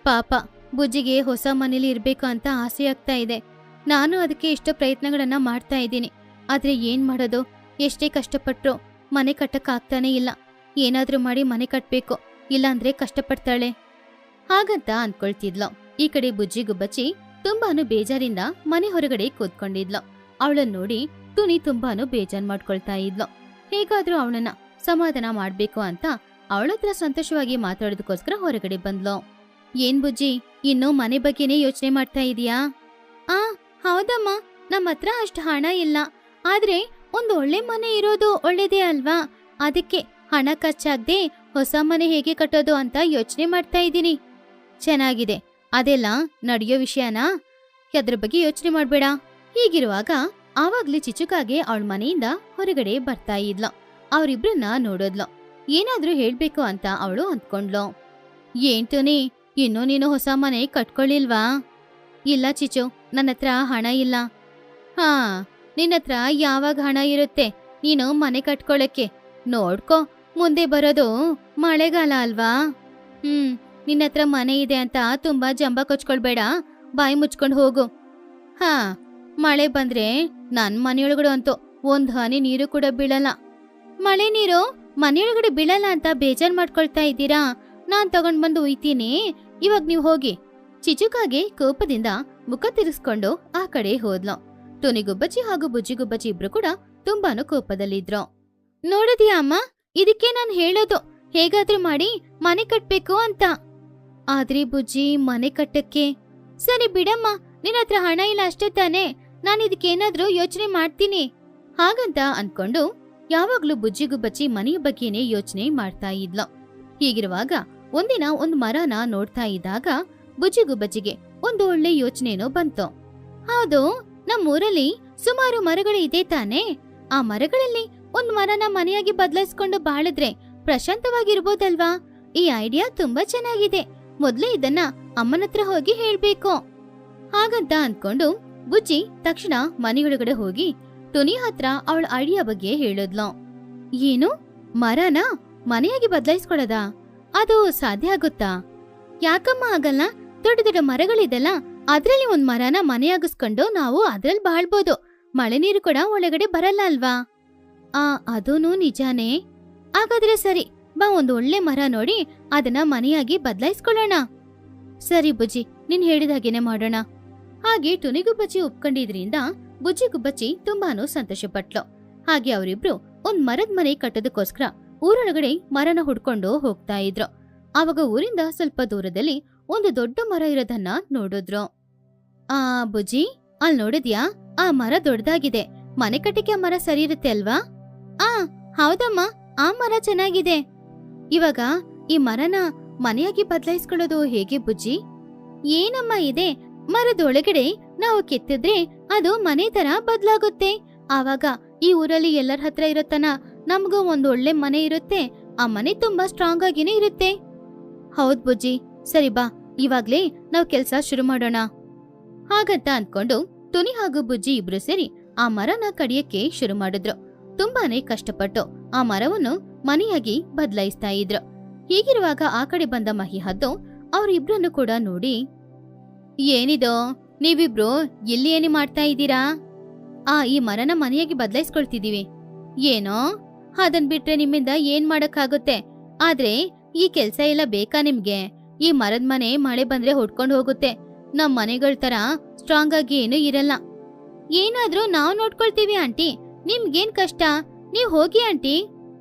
ಪಾಪ ಬುಜ್ಜಿಗೆ ಹೊಸ ಮನೇಲಿ ಇರ್ಬೇಕು ಅಂತ ಆಸೆ ಆಗ್ತಾ ಇದೆ. ನಾನು ಅದಕ್ಕೆ ಎಷ್ಟೋ ಪ್ರಯತ್ನಗಳನ್ನ ಮಾಡ್ತಾ ಇದ್ದೀನಿ. ಆದ್ರೆ ಏನ್ ಮಾಡೋದು, ಎಷ್ಟೇ ಕಷ್ಟಪಟ್ರು ಮನೆ ಕಟ್ಟಕ್ಕಾಗ್ತಾನೆ ಇಲ್ಲ. ಏನಾದ್ರೂ ಮಾಡಿ ಮನೆ ಕಟ್ಬೇಕು, ಇಲ್ಲಾಂದ್ರೆ ಕಷ್ಟಪಡ್ತಾಳೆ ಹಾಗಂತ ಅನ್ಕೊಳ್ತಿದ್ಲು. ಈ ಕಡೆ ಬುಜ್ಜಿಗುಬ್ಬಚ್ಚಿ ತುಂಬಾನು ಬೇಜಾರಿಂದ ಮನೆ ಹೊರಗಡೆ ಕೂತ್ಕೊಂಡಿದ್ಲು. ಅವಳನ್ನ ನೋಡಿ ಟುನಿ ತುಂಬಾನು ಬೇಜಾರ್ ಮಾಡ್ಕೊಳ್ತಾ ಇದ್ಲು. ಹೇಗಾದ್ರೂ ಅವಳನ್ನ ಸಮಾಧಾನ ಮಾಡ್ಬೇಕು ಅಂತ ಅವಳತ್ರ ಸಂತೋಷವಾಗಿ ಮಾತಾಡೋದಕ್ಕೋಸ್ಕರ ಹೊರಗಡೆ ಬಂದ್ಲು. ಏನ್ ಬುಜ್ಜಿ, ಇನ್ನು ಮನೆ ಬಗ್ಗೆನೇ ಯೋಚನೆ ಮಾಡ್ತಾ ಇದೀಯಾ? ಹೌದಮ್ಮ, ನಮ್ಮ ಹತ್ರ ಅಷ್ಟು ಹಣ ಇಲ್ಲ. ಆದ್ರೆ ಒಂದು ಒಳ್ಳೆ ಮನೆ ಇರೋದು ಒಳ್ಳೇದೇ ಅಲ್ವಾ? ಅದಕ್ಕೆ ಹಣ ಖರ್ಚಾಗ್ದೆ ಹೊಸ ಮನೆ ಹೇಗೆ ಕಟ್ಟೋದು ಅಂತ ಯೋಚನೆ ಮಾಡ್ತಾ ಇದ್ದೀನಿ. ಚೆನ್ನಾಗಿದೆ, ಅದೆಲ್ಲ ನಡೆಯೋ ವಿಷಯನಾ? ಅದ್ರ ಬಗ್ಗೆ ಯೋಚನೆ ಮಾಡ್ಬೇಡ. ಹೀಗಿರುವಾಗ ಆವಾಗ್ಲೇ ಚಿಚುಕಾಗೆ ಅವಳ ಮನೆಯಿಂದ ಹೊರಗಡೆ ಬರ್ತಾ ಇದ್ಲು. ಅವರಿಬ್ರನ್ನ ನೋಡೋದ್ಲು. ಏನಾದ್ರೂ ಹೇಳ್ಬೇಕು ಅಂತ ಅವಳು ಅಂದ್ಕೊಂಡ್ಲು. ಏನ್ ಟುನಿ, ಇನ್ನೂ ನೀನು ಹೊಸ ಮನೆ ಕಟ್ಕೊಳ್ಳಿಲ್ವಾ? ಇಲ್ಲ ಚಿಚು, ನನ್ನ ಹತ್ರ ಹಣ ಇಲ್ಲ. ನಿನ್ನತ್ರ ಯಾವಾಗ ಹಣ ಇರುತ್ತೆ ನೀನು ಮನೆ ಕಟ್ಕೊಳಕ್ಕೆ? ನೋಡ್ಕೊ, ಮುಂದೆ ಬರೋದು ಮಳೆಗಾಲ ಅಲ್ವಾ? ನಿನ್ನತ್ರ ಮನೆ ಇದೆ ಅಂತ ತುಂಬಾ ಜಂಬ ಕೊಚ್ಕೊಳ್ಬೇಡ, ಬಾಯಿ ಮುಚ್ಕೊಂಡು ಹೋಗು. ಮಳೆ ಬಂದ್ರೆ ನನ್ ಮನೆಯೊಳಗಡೆ ಅಂತೂ ಒಂದ್ ಹನಿ ನೀರು ಕೂಡ ಬೀಳಲ್ಲ. ಮಳೆ ನೀರು ಮನೆಯೊಳಗಡೆ ಬೀಳಲ್ಲ ಅಂತ ಬೇಜಾರ್ ಮಾಡ್ಕೊಳ್ತಾ ಇದ್ದೀರಾ? ನಾನ್ ತಗೊಂಡ್ ಬಂದು ಉಯ್ತೀನಿ, ಇವಾಗ ನೀವ್ ಹೋಗಿ. ಚಿಚುಕಾಗೆ ಕೋಪದಿಂದ ಮುಖ ತಿರ್ಸ್ಕೊಂಡು ಆ ಕಡೆ ಹೋದ್ಲು. ಟುನಿಗುಬ್ಬಚ್ಚಿ ಹಾಗೂ ಬುಜ್ಜಿಗುಬ್ಬಚ್ಚಿ ಇಬ್ರು ಕೂಡ ತುಂಬಾನು ಕೋಪದಲ್ಲಿದ್ರು. ನೋಡಿದ್ಯಾ ಅಮ್ಮ, ಇದಕ್ಕೆ ನಾನ್ ಹೇಳೋದು, ಹೇಗಾದ್ರೂ ಮಾಡಿ ಮನೆ ಕಟ್ಬೇಕು ಅಂತ. ಆದ್ರೆ ಬುಜ್ಜಿ, ಮನೆ ಕಟ್ಟಕ್ಕೆ ಸರಿ ಬಿಡಮ್ಮ, ನಿನ್ನ ಹತ್ರ ಹಣ ಇಲ್ಲ ಅಷ್ಟೇ ತಾನೆ, ನಾನು ಇದಕ್ಕೇನಾದ್ರೂ ಯೋಚನೆ ಮಾಡ್ತೀನಿ ಹಾಗಂತ ಅನ್ಕೊಂಡು ಯಾವಾಗ್ಲೂ ಬುಜ್ಜಿಗುಬ್ಬಚ್ಚಿ ಮನೆಯ ಬಗ್ಗೆನೇ ಯೋಚನೆ ಮಾಡ್ತಾ ಇದ್ಲು. ಹೀಗಿರುವಾಗ ಒಂದಿನ ಒಂದ್ ಮರನ ನೋಡ್ತಾ ಇದ್ದಾಗ ಬುಜ್ಜಿಗುಬ್ಬಚ್ಚಿಗೆ ಒಂದು ಒಳ್ಳೆ ಯೋಚನೆನೋ ಬಂತು. ಹೌದು, ನಮ್ಮೂರಲ್ಲಿ ಸುಮಾರು ಮರಗಳು ಇದೆ ತಾನೆ, ಆ ಮರಗಳಲ್ಲಿ ಒಂದ್ ಮರನ ಮನೆಯಾಗಿ ಬದಲಾಯಿಸ್ಕೊಂಡು ಬಾಳಿದ್ರೆ ಪ್ರಶಾಂತವಾಗಿರ್ಬೋದಲ್ವಾ? ಈ ಐಡಿಯಾ ತುಂಬಾ ಚೆನ್ನಾಗಿದೆ. ಮೊದ್ಲೇ ಇದನ್ನ ಅಮ್ಮನತ್ರ ಹೋಗಿ ಹೇಳ್ಬೇಕು ಹಾಗಂತ ಅನ್ಕೊಂಡು ಬುಜ್ಜಿ ತಕ್ಷಣ ಮನೆಯೊಳಗಡೆ ಹೋಗಿ ಟುನಿ ಹತ್ರ ಅವಳ ಐಡಿಯಾ ಬಗ್ಗೆ ಹೇಳಿದ್ಲು. ಏನು, ಮರನ ಮನೆಯಾಗಿ ಬದಲಾಯಿಸ್ಕೊಳ್ಳೋದಾ? ಅದು ಸಾಧ್ಯ ಆಗುತ್ತಾ? ಯಾಕಮ್ಮ ಆಗಲ್ಲ? ದೊಡ್ಡ ದೊಡ್ಡ ಮರಗಳಿದೆಲ್ಲ, ಅದ್ರಲ್ಲಿ ಒಂದ್ ಮರನ ಮನೆಯಾಗಿಸ್ಕೊಂಡು ನಾವು ಅದ್ರಲ್ಲಿ ಬಾಳ್ಬೋದು. ಮಳೆ ನೀರು ಕೂಡ ಒಳಗಡೆ ಬರಲ್ಲ ಅಲ್ವಾ? ಅದೂನು ನಿಜಾನೇ. ಹಾಗಾದ್ರೆ ಸರಿ ಬಾ, ಒಂದು ಒಳ್ಳೆ ಮರ ನೋಡಿ ಅದನ್ನ ಮನೆಯಾಗಿ ಬದಲಾಯಿಸ್ಕೊಳ್ಳೋಣ. ಸರಿ ಬುಜ್ಜಿ, ನೀನ್ ಹೇಳಿದಾಗೇನೆ ಮಾಡೋಣ. ಹಾಗೆ ಟುನಿಗುಬ್ಬಚ್ಚಿ ಒಪ್ಕೊಂಡಿದ್ರಿಂದ ಬುಜ್ಜಿಗುಬ್ಬಚ್ಚಿ ತುಂಬಾನು ಸಂತೋಷ ಪಟ್ಲು. ಹಾಗೆ ಅವರಿಬ್ರು ಒಂದ್ ಮರದ ಮನೆ ಕಟ್ಟೋದಕ್ಕೋಸ್ಕರ ಊರೊಳಗಡೆ ಮರನ ಹುಡ್ಕೊಂಡು ಹೋಗ್ತಾ ಇದ್ರು. ಆವಾಗ ಊರಿಂದ ಸ್ವಲ್ಪ ದೂರದಲ್ಲಿ ಒಂದು ದೊಡ್ಡ ಮರ ಇರೋದನ್ನ ನೋಡಿದ್ರು. ಬುಜ್ಜಿ, ಅಲ್ ನೋಡಿದ್ಯಾ? ಆ ಮರ ದೊಡ್ಡದಾಗಿದೆ. ಮನೆ ಕಟ್ಟಿಗೆ ಆ ಮರ ಸರಿ ಇರುತ್ತೆ ಅಲ್ವಾ? ಹೌದಮ್ಮ, ಆ ಮರ ಚೆನ್ನಾಗಿದೆ. ಇವಾಗ ಈ ಮರನ ಮನೆಯಾಗಿ ಬದಲಾಯಿಸ್ಕೊಳ್ಳೋದು ಹೇಗೆ ಬುಜ್ಜಿ? ಏನಮ್ಮ ಇದೆ, ಮರದೊಳಗಡೆ ನಾವು ಕೆತ್ತಿದ್ರೆ ಅದು ಮನೆ ತರ ಬದಲಾಗುತ್ತೆ. ಆವಾಗ ಈ ಊರಲ್ಲಿ ಎಲ್ಲರ ಹತ್ರ ಇರತ್ತನ ನಮ್ಗೂ ಒಂದು ಒಳ್ಳೆ ಮನೆ ಇರುತ್ತೆ. ಆ ಮನೆ ತುಂಬಾ ಸ್ಟ್ರಾಂಗ್ ಆಗಿನೇ ಇರುತ್ತೆ. ಹೌದ್ ಬುಜ್ಜಿ, ಸರಿ ಬಾ, ಇವಾಗ್ಲೇ ನಾವ್ ಕೆಲ್ಸ ಶುರು ಮಾಡೋಣ ಹಾಗಂತ ಅನ್ಕೊಂಡು ಟುನಿ ಹಾಗೂ ಬುಜ್ಜಿ ಇಬ್ರು ಸೇರಿ ಆ ಮರನ ಕಡಿಯಕ್ಕೆ ಶುರು ಮಾಡಿದ್ರು. ತುಂಬಾನೇ ಕಷ್ಟಪಟ್ಟು ಆ ಮರವನ್ನು ಮನೆಯಾಗಿ ಬದಲಾಯಿಸ್ತಾ ಇದ್ರು. ಹೀಗಿರುವಾಗ ಆ ಕಡೆ ಬಂದ ಮಹಿ ಹದ್ದು ಅವರಿಬ್ರನ್ನು ಕೂಡ ನೋಡಿ, ಏನಿದೋ ನೀವಿಬ್ರು ಇಲ್ಲಿ ಏನಿ ಮಾಡ್ತಾ ಇದ್ದೀರಾ? ಈ ಮರನ ಮನೆಯಾಗಿ ಬದಲಾಯಿಸ್ಕೊಳ್ತಿದೀವಿ. ಏನೋ ಅದನ್ ಬಿಟ್ರೆ ನಿಮ್ಮಿಂದ ಏನ್ ಮಾಡಕ್ಕಾಗುತ್ತೆ? ಆದ್ರೆ ಈ ಕೆಲ್ಸ ಎಲ್ಲ ಬೇಕಾ ನಿಮ್ಗೆ? ಈ ಮರದ ಮನೆ ಮಳೆ ಬಂದ್ರೆ ಹೊಡ್ಕೊಂಡು ಹೋಗುತ್ತೆ. ನಮ್ ಮನೆಗಳ ತರ ಸ್ಟ್ರಾಂಗ್ ಆಗಿ ಏನು ಇರಲ್ಲ. ಏನಾದ್ರೂ ನಾವ್ ನೋಡ್ಕೊಳ್ತೀವಿ ಆಂಟಿ, ನಿಮ್ಗೇನ್ ಕಷ್ಟ? ನೀವ್ ಹೋಗಿ ಆಂಟಿ.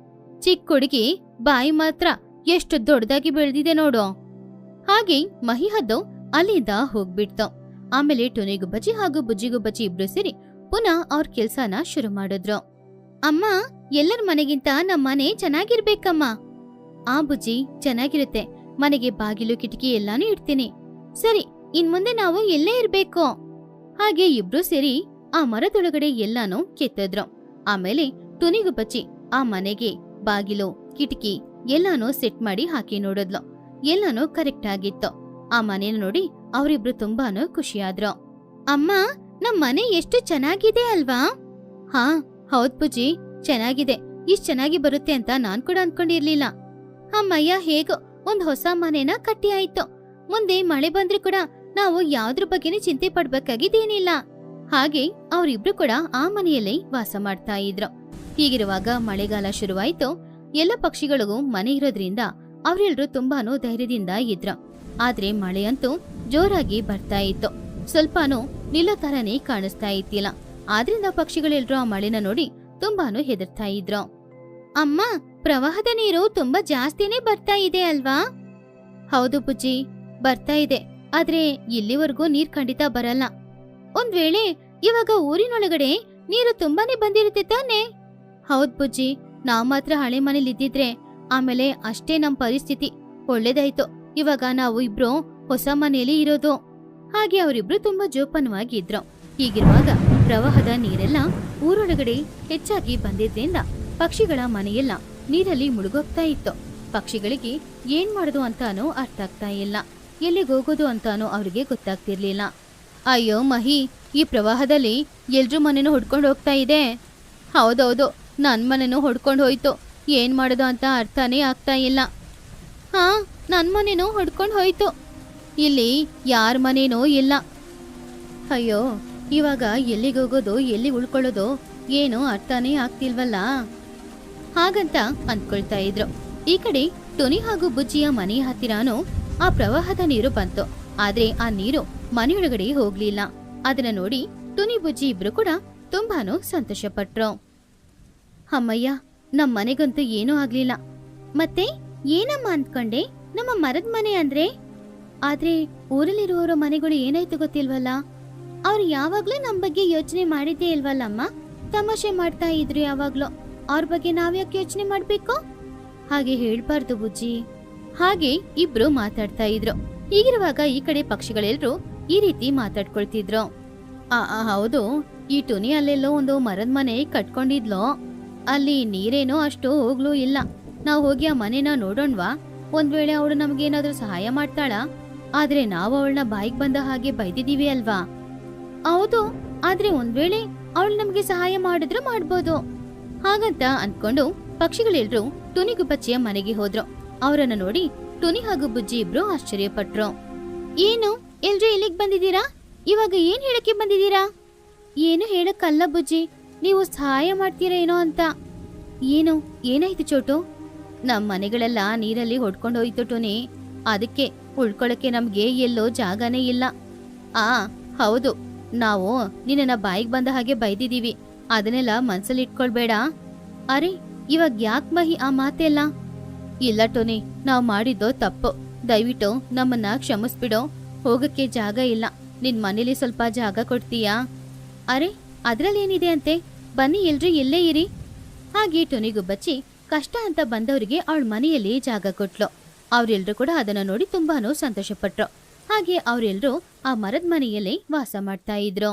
ಚಿಕ್ಕ ಹುಡುಗಿ ಬಾಯಿ ಮಾತ್ರ ಎಷ್ಟು ದೊಡ್ಡದಾಗಿ ಬೆಳೆದಿದೆ ನೋಡು. ಹಾಗೆ ಮಹಿ ಹದ್ದು ಅಲ್ಲಿಂದ ಹೋಗ್ಬಿಡ್ತು. ಆಮೇಲೆ ಟುನಿಗುಬ್ಬಚ್ಚಿ ಹಾಗೂ ಬುಜ್ಜಿಗುಬ್ಬಚ್ಚಿ ಇಬ್ರು ಸೇರಿ ಪುನಃ ಅವ್ರ ಕೆಲ್ಸನ ಶುರು ಮಾಡಿದ್ರು. ಅಮ್ಮ, ಎಲ್ಲರ ಮನೆಗಿಂತ ನಮ್ ಮನೆ ಚೆನ್ನಾಗಿರ್ಬೇಕಮ್ಮ. ಆ ಬುಜ್ಜಿ, ಚೆನ್ನಾಗಿರುತ್ತೆ. ಮನೆಗೆ ಬಾಗಿಲು ಕಿಟಕಿ ಎಲ್ಲಾನು ಇಡ್ತೀನಿ. ಸರಿ, ಇನ್ ಮುಂದೆ ನಾವು ಎಲ್ಲೇ ಇರ್ಬೇಕು. ಹಾಗೆ ಇಬ್ರು ಸೇರಿ ಆ ಮರದೊಳಗಡೆ ಎಲ್ಲಾನು ಕೆತ್ತಿದ್ರು. ಆಮೇಲೆ ಟುನಿಗುಬ್ಬಚ್ಚಿ ಆ ಮನೆಗೆ ಬಾಗಿಲು ಕಿಟಕಿ ಎಲ್ಲಾನು ಸೆಟ್ ಮಾಡಿ ಹಾಕಿ ನೋಡಿದ್ಲು. ಎಲ್ಲಾನು ಕರೆಕ್ಟ್ ಆಗಿತ್ತು. ಆ ಮನೇನ ನೋಡಿ ಅವರಿಬ್ರು ತುಂಬಾನು ಖುಷಿಯಾದ್ರು. ಅಮ್ಮ, ನಮ್ ಮನೆ ಎಷ್ಟು ಚೆನ್ನಾಗಿದೆ ಅಲ್ವಾ? ಹಾ ಹೌದ್ ಪೂಜಿ, ಚೆನ್ನಾಗಿದೆ. ಇಷ್ಟ್ ಚೆನ್ನಾಗಿ ಬರುತ್ತೆ ಅಂತ ನಾನ್ ಕೂಡ ಅನ್ಕೊಂಡಿರ್ಲಿಲ್ಲ. ಅಮ್ಮಯ್ಯ, ಹೇಗೋ ಒಂದ್ ಹೊಸ ಮನೆನ ಕಟ್ಟಿ ಆಯ್ತು. ಮುಂದೆ ಮಳೆ ಬಂದ್ರೆ ಕೂಡ ನಾವು ಯಾವ್ದ್ರ ಬಗ್ಗೆನೇ ಚಿಂತೆ ಪಡ್ಬೇಕಾಗಿದ್ದೇನಿಲ್ಲ. ಹಾಗೆ ಅವರಿಬ್ರು ಕೂಡ ಆ ಮನೆಯಲ್ಲೇ ವಾಸ ಮಾಡ್ತಾ ಇದ್ರು. ಹೀಗಿರುವಾಗ ಮಳೆಗಾಲ ಶುರುವಾಯ್ತು. ಎಲ್ಲ ಪಕ್ಷಿಗಳಿಗೂ ಮನೆ ಇರೋದ್ರಿಂದ ಅವರೆಲ್ಲರೂ ತುಂಬಾನು ಧೈರ್ಯದಿಂದ ಇದ್ರು. ಆದ್ರೆ ಮಳೆಯಂತೂ ಜೋರಾಗಿ ಬರ್ತಾ ಇತ್ತು. ಸ್ವಲ್ಪನೂ ನಿಲ್ಲೋ ತರನೇ ಕಾಣಿಸ್ತಾ ಇತ್ತಿಲ್ಲ. ಆದ್ರಿಂದ ಪಕ್ಷಿಗಳೆಲ್ಲರೂ ಆ ಮಳೆನ ನೋಡಿ ತುಂಬಾನು ಹೆದರ್ತಾ ಇದ್ರು. ಅಮ್ಮ, ಪ್ರವಾಹದ ನೀರು ತುಂಬಾ ಜಾಸ್ತಿನೇ ಬರ್ತಾ ಇದೆ ಅಲ್ವಾ? ಹೌದು ಬುಜ್ಜಿ, ಬರ್ತಾ ಇದೆ. ಆದ್ರೆ ಇಲ್ಲಿವರೆಗೂ ನೀರ್ ಖಂಡಿತ ಬರಲ್ಲ. ಒಂದ್ ವೇಳೆ ಇವಾಗ ಊರಿನೊಳಗಡೆ ನೀರು ತುಂಬಾನೇ ಬಂದಿರುತ್ತೆ ತಾನೆ? ಹೌದ್ ಬುಜ್ಜಿ, ನಾವ್ ಮಾತ್ರ ಹಳೆ ಮನೇಲಿ ಇದ್ದಿದ್ರೆ ಆಮೇಲೆ ಅಷ್ಟೇ ನಮ್ ಪರಿಸ್ಥಿತಿ. ಒಳ್ಳೇದಾಯ್ತು, ಇವಾಗ ನಾವು ಇಬ್ರು ಹೊಸ ಮನೆಯಲ್ಲಿ ಇರೋದು. ಹಾಗೆ ಅವರಿಬ್ರು ತುಂಬಾ ಜೋಪಾನವಾಗಿ ಇದ್ರು. ಹೀಗಿರುವಾಗ ಪ್ರವಾಹದ ನೀರೆಲ್ಲ ಊರೊಳಗಡೆ ಹೆಚ್ಚಾಗಿ ಬಂದಿದ್ರಿಂದ ಪಕ್ಷಿಗಳ ಮನೆಯೆಲ್ಲ ನೀರಲ್ಲಿ ಮುಳುಗೋಗ್ತಾ ಇತ್ತು. ಪಕ್ಷಿಗಳಿಗೆ ಏನ್ ಮಾಡುದು ಅಂತಾನೂ ಅರ್ಥ ಆಗ್ತಾ ಇಲ್ಲ. ಎಲ್ಲಿಗೋಗೋದು ಅಂತಾನೂ ಅವ್ರಿಗೆ ಗೊತ್ತಾಗ್ತಿರ್ಲಿಲ್ಲ. ಅಯ್ಯೋ ಮಹಿ, ಈ ಪ್ರವಾಹದಲ್ಲಿ ಎಲ್ರೂ ಮನೆನೂ ಹೊಡ್ಕೊಂಡು ಹೋಗ್ತಾ ಇದೆ. ಹೌದೌದು, ನನ್ ಮನೆನೂ ಹೊಡ್ಕೊಂಡು ಹೋಯ್ತು. ಏನ್ ಮಾಡೋದು ಅಂತ ಅರ್ಥನೇ ಆಗ್ತಾ ಇಲ್ಲ. ಹಾ, ನನ್ ಮನೆನೂ ಹೊಡ್ಕೊಂಡು ಹೋಯ್ತು. ಇಲ್ಲಿ ಯಾರ ಮನೇನೂ ಇಲ್ಲ. ಅಯ್ಯೋ, ಇವಾಗ ಎಲ್ಲಿಗೋಗೋದು ಎಲ್ಲಿ ಉಳ್ಕೊಳ್ಳೋದು ಏನು ಅರ್ಥನೇ ಆಗ್ತಿಲ್ವಲ್ಲ. ಹಾಗಂತ ಅಂದ್ಕೊಳ್ತಾ ಇದ್ರು. ಈ ಕಡೆ ಟುನಿ ಹಾಗೂ ಬುಜ್ಜಿಯ ಮನೆಯ ಹತ್ತಿರಾನು ಆ ಪ್ರವಾಹದ ನೀರು ಬಂತು. ಆದ್ರೆ ಆ ನೀರು ಮನೆಯೊಳಗಡೆ ಹೋಗ್ಲಿಲ್ಲ. ಅದನ್ನ ನೋಡಿ ಟುನಿ ಬುಜ್ಜಿ ಇಬ್ರು ಕೂಡ ತುಂಬಾನು ಸಂತೋಷ ಪಟ್ರು. ಅಮ್ಮಯ್ಯ, ನಮ್ ಮನೆಗಂತೂ ಏನೂ ಆಗ್ಲಿಲ್ಲ. ಮತ್ತೆ ಏನಮ್ಮ ಅಂದ್ಕೊಂಡೆ? ನಮ್ಮ ಮರದ ಮನೆ ಅಂದ್ರೆ? ಆದ್ರೆ ಊರಲ್ಲಿರುವವರ ಮನೆಗಳು ಏನಾಯ್ತು ಗೊತ್ತಿಲ್ವಲ್ಲ. ಅವ್ರು ಯಾವಾಗ್ಲೂ ನಮ್ ಬಗ್ಗೆ ಯೋಚನೆ ಮಾಡಿದ್ದೇ ಇಲ್ವಲ್ಲಮ್ಮ. ತಮಾಷೆ ಮಾಡ್ತಾ ಇದ್ರು ಯಾವಾಗ್ಲೂ. ಅವ್ರ ಬಗ್ಗೆ ನಾವ್ಯಾಕೆ ಯೋಚನೆ ಮಾಡ್ಬೇಕು? ಹಾಗೆ ಹೇಳ್ಬಾರ್ದು ಬುಜ್ಜಿ. ಹಾಗೆ ಇಬ್ರು ಮಾತಾಡ್ತಾ ಇದ್ರು. ಹೀಗಿರುವಾಗ ಈ ಕಡೆ ಪಕ್ಷಿಗಳೆಲ್ರು ಈ ರೀತಿ ಮಾತಾಡ್ಕೊಳ್ತಿದ್ರು. ಹೌದು, ಈ ಟುನಿ ಅಲ್ಲೆಲ್ಲೋ ಒಂದು ಮರದ ಮನೆ ಕಟ್ಕೊಂಡಿದ್ಲೋ. ಅಲ್ಲಿ ನೀರೇನೋ ಅಷ್ಟು ಹೋಗ್ಲೂ ಇಲ್ಲ. ನಾವ್ ಹೋಗಿ ಆ ಮನೆನ ನೋಡೋಣ್ವಾ? ಒಂದ್ ವೇಳೆ ಅವಳು ನಮ್ಗೇನಾದ್ರೂ ಸಹಾಯ ಮಾಡ್ತಾಳ? ಆದ್ರೆ ನಾವು ಅವಳನ್ನ ಬಾಯಿಗೆ ಬಂದ ಹಾಗೆ ಬೈದಿದೀವಿ ಅಲ್ವಾ? ಹೌದು, ಆದ್ರೆ ಒಂದ್ ವೇಳೆ ಅವಳು ನಮ್ಗೆ ಸಹಾಯ ಮಾಡಿದ್ರು ಮಾಡ್ಬೋದು. ಹಾಗಂತ ಅಂದ್ಕೊಂಡು ಪಕ್ಷಿಗಳೆಲ್ರು ಟುನಿಗುಬ್ಬಚ್ಚಿಯ ಮನೆಗೆ ಹೋದ್ರು. ಅವರನ್ನ ನೋಡಿ ಟುನಿ ಹಾಗೂ ಬುಜ್ಜಿ ಇಬ್ರು ಆಶ್ಚರ್ಯಪಟ್ರು. ಏನು, ಎಲ್ರು ಇಲ್ಲಿಗೆ ಬಂದಿದ್ದೀರಾ? ಇವಾಗ ಏನ್ ಹೇಳಕ್ಕೆ ಬಂದಿದ್ದೀರಾ? ಏನು ಹೇಳಕ್ಕಲ್ಲ ಬುಜ್ಜಿ, ನೀವು ಸಹಾಯ ಮಾಡ್ತೀರಾ ಏನೋ ಅಂತ. ಏನು, ಏನಾಯ್ತು ಚೋಟು? ನಮ್ ಮನೆಗಳೆಲ್ಲ ನೀರಲ್ಲಿ ಹೊಡ್ಕೊಂಡು ಹೋಯ್ತು ಟುನಿ. ಅದಕ್ಕೆ ಉಳ್ಕೊಳಕ್ಕೆ ನಮ್ಗೆ ಎಲ್ಲೋ ಜಾಗನೇ ಇಲ್ಲ. ಹೌದು, ನಾವು ನಿನ್ನ ಬಾಯಿಗೆ ಬಂದ ಹಾಗೆ ಬೈದಿದೀವಿ. ಅದನ್ನೆಲ್ಲ ಮನ್ಸಲ್ಲಿ ಇಟ್ಕೊಳ್ಬೇಡ. ಅರೆ, ಇವಾಗ ಯಾಕೆ ಮಹಿ ಆ ಮಾತೆಲ್ಲ? ಇಲ್ಲ ಟೋನಿ, ನಾವ್ ಮಾಡಿದ್ದೋ ತಪ್ಪು. ದಯವಿಟ್ಟು ನಮ್ಮನ್ನ ಕ್ಷಮಿಸ್ಬಿಡೋ. ಹೋಗಕ್ಕೆ ಜಾಗ ಇಲ್ಲ. ನಿನ್ ಮನೇಲಿ ಸ್ವಲ್ಪ ಜಾಗ ಕೊಡ್ತೀಯಾ? ಅರೆ, ಅದ್ರಲ್ಲೇನಿದೆ ಅಂತೆ? ಬನ್ನಿ ಎಲ್ರು ಎಲ್ಲೇ ಇರಿ. ಹಾಗೆ ಟುನಿಗುಬ್ಬಚ್ಚಿ ಕಷ್ಟ ಅಂತ ಬಂದವರಿಗೆ ಅವಳ ಮನೆಯಲ್ಲಿ ಜಾಗ ಕೊಟ್ಲು. ಅವ್ರೆಲ್ರು ಕೂಡ ಅದನ್ನ ನೋಡಿ ತುಂಬಾನು ಸಂತೋಷ ಪಟ್ರು. ಹಾಗೆ ಅವ್ರೆಲ್ರು ಆ ಮರದ ಮನೆಯಲ್ಲೇ ವಾಸ ಮಾಡ್ತಾ ಇದ್ರು.